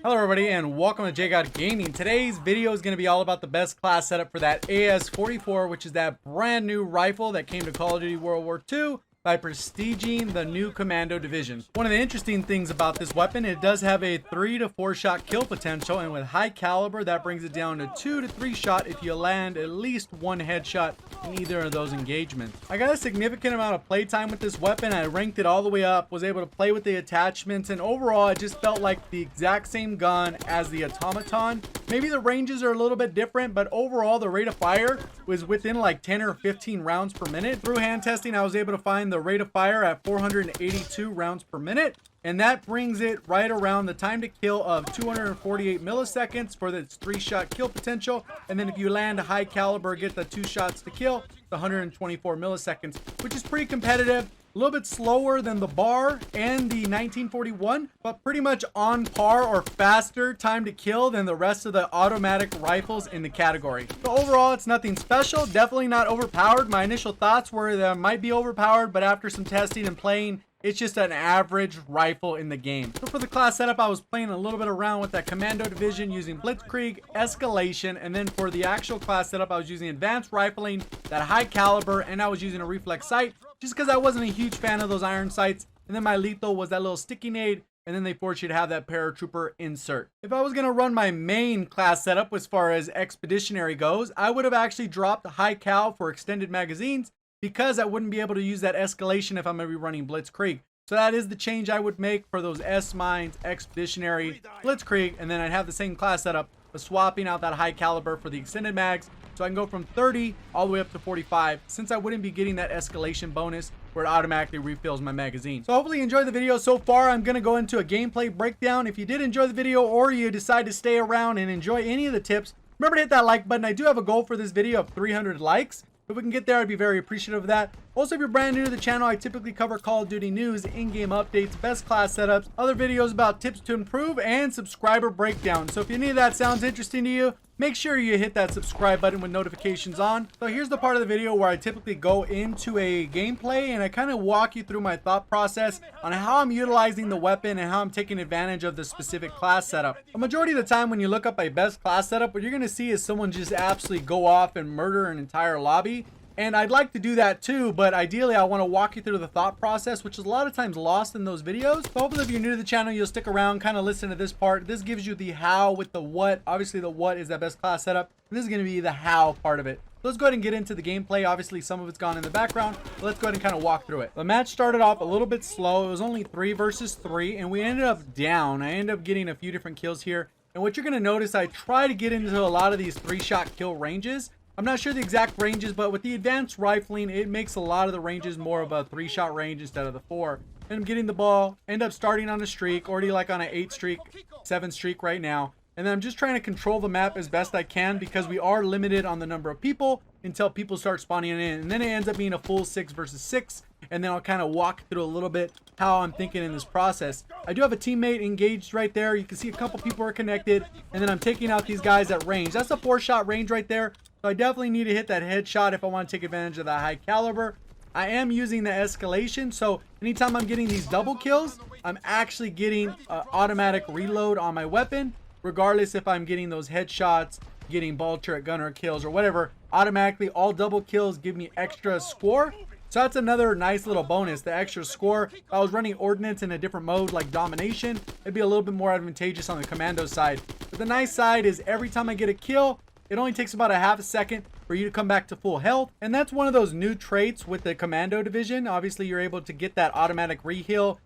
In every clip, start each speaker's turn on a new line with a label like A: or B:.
A: Hello everybody and welcome to JGod Gaming. Today's video is going to be all about the best class setup for that AS-44, which is that brand new rifle that came to Call of Duty World War II by prestiging the new Commando Division. One of the interesting things about this weapon, it does have a 3 to 4 shot kill potential, and with high caliber that brings it down to 2 to 3 shot if you land at least one headshot in either of those engagements. I got a significant amount of playtime with this weapon. I ranked it all the way up, was able to play with the attachments, and overall it just felt like the exact same gun as the Automaton. Maybe the ranges are a little bit different, but overall the rate of fire was within like 10 or 15 rounds per minute. Through hand testing, I was able to find the rate of fire at 482 rounds per minute, and that brings it right around the time to kill of 248 milliseconds for its 3-shot kill potential. And then if you land a high caliber, get the 2 shots to kill, the 124 milliseconds, which is pretty competitive. A little bit slower than the bar and the 1941, but pretty much on par or faster time to kill than the rest of the automatic rifles in the category. So overall, it's nothing special, definitely not overpowered. My initial thoughts were that it might be overpowered, but after some testing and playing, it's just an average rifle in the game. So for the class setup, I was playing a little bit around with that Commando Division using Blitzkrieg, Escalation, and then for the actual class setup, I was using Advanced Rifling, that high caliber, and I was using a reflex sight just because I wasn't a huge fan of those iron sights. And then my lethal was that little sticky nade, and then they force you to have that paratrooper insert. If I was going to run my main class setup as far as expeditionary goes, I would have actually dropped high cal for extended magazines, because I wouldn't be able to use that escalation if I'm going to be running Blitzkrieg. So that is the change I would make for those S-Mines, Expeditionary, Blitzkrieg, and then I'd have the same class setup, but swapping out that high caliber for the extended mags, so I can go from 30 all the way up to 45, since I wouldn't be getting that escalation bonus where it automatically refills my magazine. So hopefully you enjoyed the video so far. I'm going to go into a gameplay breakdown. If you did enjoy the video, or you decide to stay around and enjoy any of the tips, remember to hit that like button. I do have a goal for this video of 300 likes. If we can get there, I'd be very appreciative of that. Also, if you're brand new to the channel, I typically cover Call of Duty news, in-game updates, best class setups, other videos about tips to improve, and subscriber breakdowns. So if any of that sounds interesting to you, make sure you hit that subscribe button with notifications on. So here's the part of the video where I typically go into a gameplay and I kind of walk you through my thought process on how I'm utilizing the weapon and how I'm taking advantage of the specific class setup. A majority of the time when you look up a best class setup, what you're going to see is someone just absolutely go off and murder an entire lobby. And I'd like to do that too, but ideally I want to walk you through the thought process, which is a lot of times lost in those videos. So hopefully if you're new to the channel, you'll stick around, kind of listen to this part. This gives you the how with the what. Obviously the what is that best class setup. This is going to be the how part of it. So let's go ahead and get into the gameplay. Obviously some of it's gone in the background, but let's go ahead and kind of walk through it. The match started off a little bit slow. It was only 3 versus 3, and we ended up down. I ended up getting a few different kills here. And what you're going to notice, I try to get into a lot of these 3-shot kill ranges. I'm not sure the exact ranges, but with the advanced rifling, it makes a lot of the ranges more of a 3-shot range instead of the 4. And I'm getting the ball, end up starting on a streak, already like on an 8 streak, 7 streak right now. And then I'm just trying to control the map as best I can, because we are limited on the number of people until people start spawning in. And then it ends up being a full 6 versus 6. And then I'll kind of walk through a little bit how I'm thinking in this process. I do have a teammate engaged right there. You can see a couple people are connected. And then I'm taking out these guys at range. That's a 4-shot range right there. So I definitely need to hit that headshot if I want to take advantage of that high caliber. I am using the escalation, so anytime I'm getting these double kills, I'm actually getting automatic reload on my weapon, regardless if I'm getting those headshots, getting ball turret gunner kills or whatever. Automatically all double kills give me extra score. So that's another nice little bonus, the extra score. If I was running ordnance in a different mode like domination, it'd be a little bit more advantageous on the commando side. But the nice side is every time I get a kill, it only takes about a half a second for you to come back to full health. And that's one of those new traits with the Commando Division. Obviously, you're able to get that automatic reheal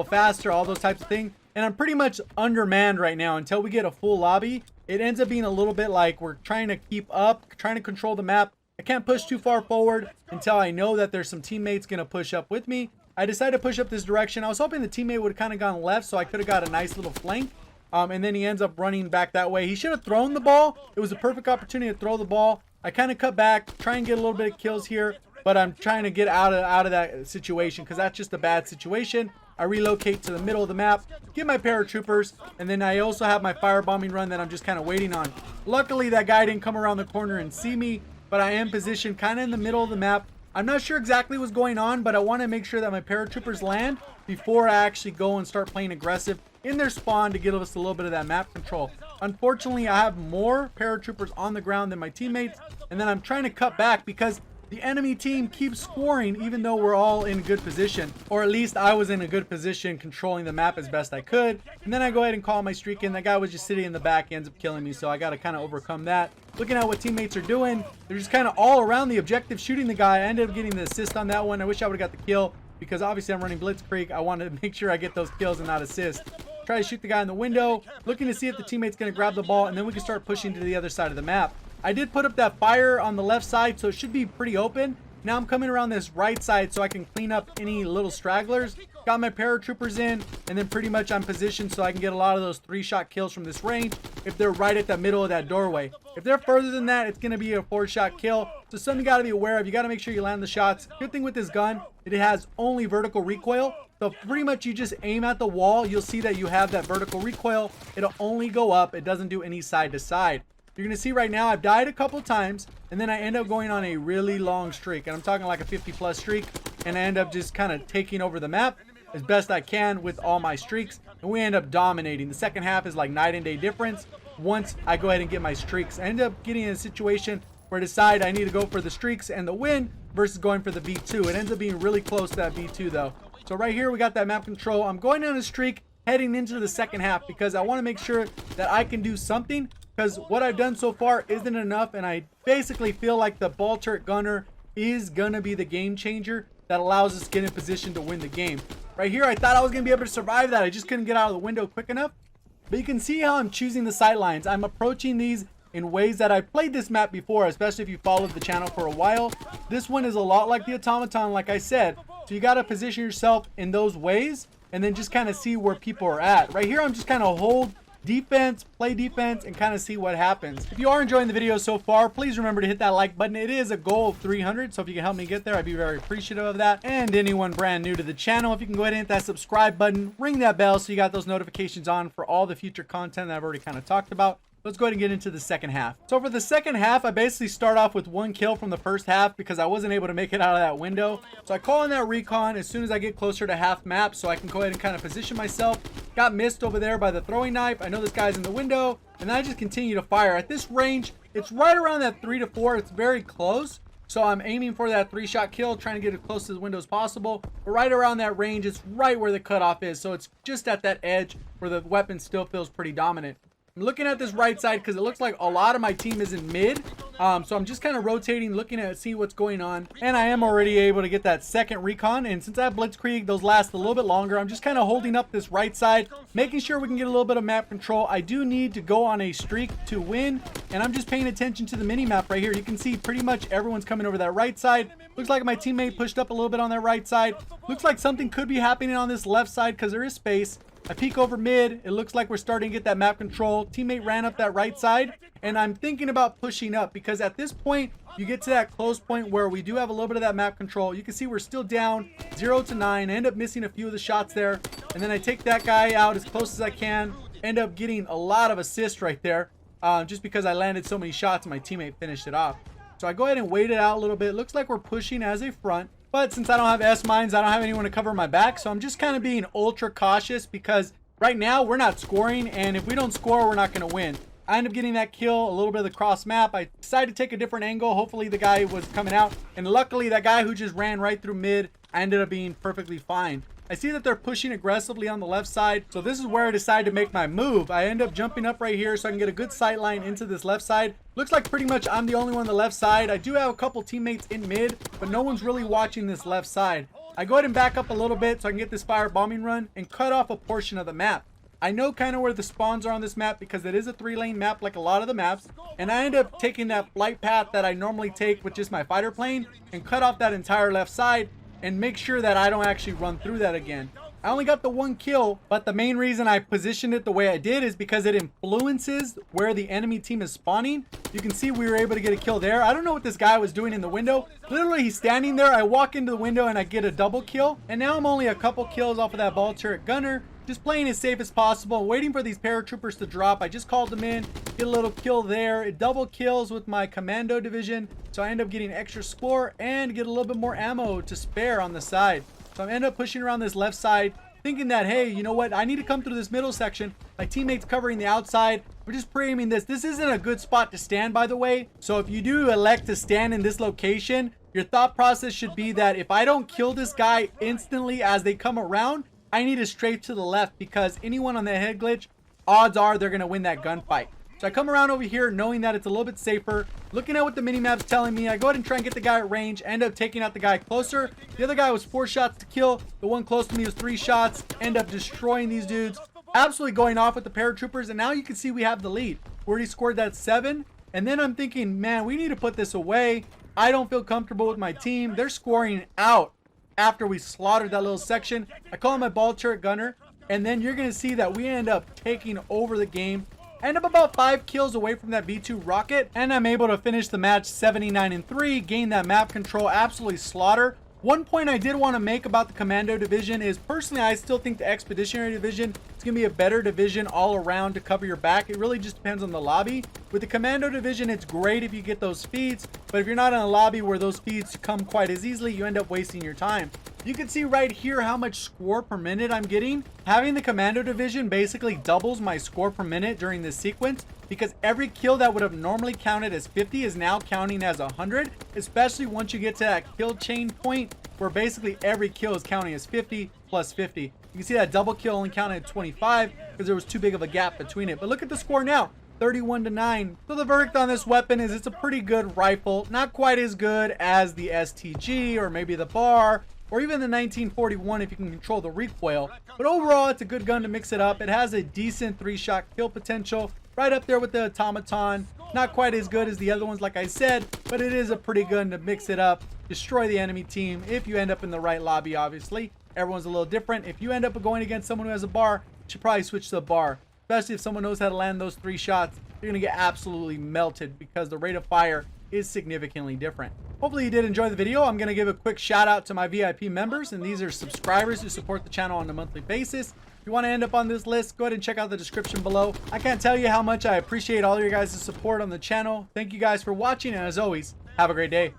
A: faster, all those types of things. And I'm pretty much undermanned right now until we get a full lobby. It ends up being a little bit like we're trying to keep up, trying to control the map. I can't push too far forward until I know that there's some teammates going to push up with me. I decided to push up this direction. I was hoping the teammate would have kind of gone left so I could have got a nice little flank. And then he ends up running back that way. He should have thrown the ball. It was a perfect opportunity to throw the ball. I kind of cut back, try and get a little bit of kills here, but I'm trying to get out of that situation because that's just a bad situation. I relocate to the middle of the map, get my paratroopers, and then I also have my firebombing run that I'm just kind of waiting on. Luckily, that guy didn't come around the corner and see me, but I am positioned kind of in the middle of the map. I'm not sure exactly what's going on, but I want to make sure that my paratroopers land before I actually go and start playing aggressive. in their spawn to give us a little bit of that map control. Unfortunately, I have more paratroopers on the ground than my teammates, and then I'm trying to cut back because the enemy team keeps scoring even though we're all in good position, or at least I was in a good position controlling the map as best I could. And then I go ahead and call my streak in. That guy was just sitting in the back, ends up killing me, so I got to kind of overcome that. Looking at what teammates are doing, they're just kind of all around the objective shooting the guy. I ended up getting the assist on that one. I wish I would have got the kill because obviously I'm running Blitzkrieg. I wanted to make sure I get those kills and not assist. Try to shoot the guy in the window, looking to see if the teammate's going to grab the ball, and then we can start pushing to the other side of the map. I did put up that fire on the left side, so it should be pretty open. Now I'm coming around this right side so I can clean up any little stragglers. Got my paratroopers in, and then pretty much I'm positioned so I can get a lot of those 3-shot kills from this range if they're right at the middle of that doorway. If they're further than that, it's going to be a 4-shot kill. So something you got to be aware of. You got to make sure you land the shots. Good thing with this gun, it has only vertical recoil. So pretty much you just aim at the wall. You'll see that you have that vertical recoil. It'll only go up. It doesn't do any side to side. You're going to see right now I've died a couple times, and then I end up going on a really long streak. And I'm talking like a 50+ streak. And I end up just kind of taking over the map as best I can with all my streaks. And we end up dominating. The second half is like night and day difference. Once I go ahead and get my streaks, I end up getting in a situation where I decide I need to go for the streaks and the win versus going for the V2. It ends up being really close to that V2 though. So right here we got that map control. I'm going on a streak heading into the second half because I want to make sure that I can do something, because what I've done so far isn't enough, and I basically feel like the ball turret gunner is gonna be the game changer that allows us to get in position to win the game. Right here I thought I was gonna be able to survive that. I just couldn't get out of the window quick enough. But you can see how I'm choosing the sight lines. I'm approaching these in ways that I've played this map before, especially if you followed the channel for a while. This one is a lot like the automaton, like I said. So you got to position yourself in those ways and then just kind of see where people are at. Right here I'm just kind of hold defense, play defense, and kind of see what happens. If you are enjoying the video so far, please remember to hit that like button. It is a goal of 300, so if you can help me get there, I'd be very appreciative of that. And anyone brand new to the channel, if you can go ahead and hit that subscribe button, ring that bell so you got those notifications on for all the future content that I've already kind of talked about. Let's go ahead and get into the second half. So for the second half, I basically start off with 1 kill from the first half because I wasn't able to make it out of that window. So I call in that recon as soon as I get closer to half map so I can go ahead and kind of position myself. Got missed over there by the throwing knife. I know this guy's in the window, and then I just continue to fire. At this range, it's right around that 3 to 4. It's very close. So I'm aiming for that 3-shot kill, trying to get as close to the window as possible. But right around that range, it's right where the cutoff is. So it's just at that edge where the weapon still feels pretty dominant. I'm looking at this right side because it looks like a lot of my team is in mid. So I'm just kind of rotating, looking at see what's going on. And I am already able to get that second recon. And since I have Blitzkrieg, those last a little bit longer. I'm just kind of holding up this right side, making sure we can get a little bit of map control. I do need to go on a streak to win. And I'm just paying attention to the mini map right here. You can see pretty much everyone's coming over that right side. Looks like my teammate pushed up a little bit on that right side. Looks like something could be happening on this left side because there is space. I peek over mid. It looks like we're starting to get that map control. Teammate ran up that right side, and I'm thinking about pushing up because at this point, you get to that close point where we do have a little bit of that map control. You can see we're still down 0 to 9. I end up missing a few of the shots there, and then I take that guy out as close as I can. End up getting a lot of assists right there just because I landed so many shots and my teammate finished it off. So I go ahead and wait it out a little bit. It looks like we're pushing as a front. But since I don't have S-mines, I don't have anyone to cover my back. So I'm just kind of being ultra cautious because right now we're not scoring. And if we don't score, we're not going to win. I end up getting that kill, a little bit of the cross map. I decided to take a different angle. Hopefully the guy was coming out. And luckily that guy who just ran right through mid, I ended up being perfectly fine. I see that they're pushing aggressively on the left side. So this is where I decide to make my move. I end up jumping up right here so I can get a good sight line into this left side. Looks like pretty much I'm the only one on the left side. I do have a couple teammates in mid, but no one's really watching this left side. I go ahead and back up a little bit so I can get this fire bombing run and cut off a portion of the map. I know kind of where the spawns are on this map because it is a 3-lane map like a lot of the maps. And I end up taking that flight path that I normally take with just my fighter plane and cut off that entire left side and make sure that I don't actually run through that again. I only got the 1 kill, but the main reason I positioned it the way I did is because it influences where the enemy team is spawning. You can see we were able to get a kill there. I don't know what this guy was doing in the window. Literally, he's standing there. I walk into the window and I get a double kill. And now I'm only a couple kills off of that ball turret gunner. Just playing as safe as possible, waiting for these paratroopers to drop. I just called them in, get a little kill there. It double kills with my Commando Division. So I end up getting extra score and get a little bit more ammo to spare on the side. So I end up pushing around this left side, thinking that, hey, you know what? I need to come through this middle section. My teammate's covering the outside. We're just pre-aiming this. This isn't a good spot to stand, by the way. So if you do elect to stand in this location, your thought process should be that if I don't kill this guy instantly as they come around, I need to strafe to the left, because anyone on the head glitch, odds are they're going to win that gunfight. So I come around over here knowing that it's a little bit safer. Looking at what the minimap's telling me, I go ahead and try and get the guy at range. End up taking out the guy closer. The other guy was 4 shots to kill. The one close to me was 3 shots. End up destroying these dudes. Absolutely going off with the paratroopers. And now you can see we have the lead. We already scored that 7. And then I'm thinking, man, we need to put this away. I don't feel comfortable with my team. They're scoring out after we slaughtered that little section. I call him my ball turret gunner. And then you're going to see that we end up taking over the game. End up about 5 kills away from that V2 rocket, and I'm able to finish the match 79-3, gain that map control, absolutely slaughter. One point I did want to make about the Commando Division is, personally, I still think the Expeditionary Division is going to be a better division all around to cover your back. It really just depends on the lobby. With the Commando Division, it's great if you get those feeds, but if you're not in a lobby where those feeds come quite as easily, you end up wasting your time. You can see right here how much score per minute I'm getting. Having the Commando Division basically doubles my score per minute during this sequence, because every kill that would have normally counted as 50 is now counting as 100, especially once you get to that kill chain point where basically every kill is counting as 50 plus 50. You can see that double kill only counted at 25 because there was too big of a gap between it. But look at the score now, 31-9. So the verdict on this weapon is it's a pretty good rifle. Not quite as good as the STG or maybe the BAR, or even the 1941 if you can control the recoil. But overall, it's a good gun to mix it up. It has a decent 3-shot kill potential, right up there with the Automaton. Not quite as good as the other ones, like I said, but it is a pretty gun to mix it up, destroy the enemy team if you end up in the right lobby, obviously. Everyone's a little different. If you end up going against someone who has a BAR, you should probably switch to a BAR. Especially if someone knows how to land those 3 shots, you're going to get absolutely melted because the rate of fire is significantly different. Hopefully you did enjoy the video. I'm going to give a quick shout out to my VIP members, and these are subscribers who support the channel on a monthly basis. If you want to end up on this list, go ahead and check out the description below. I can't tell you how much I appreciate all your guys' support on the channel. Thank you guys for watching, and as always, have a great day.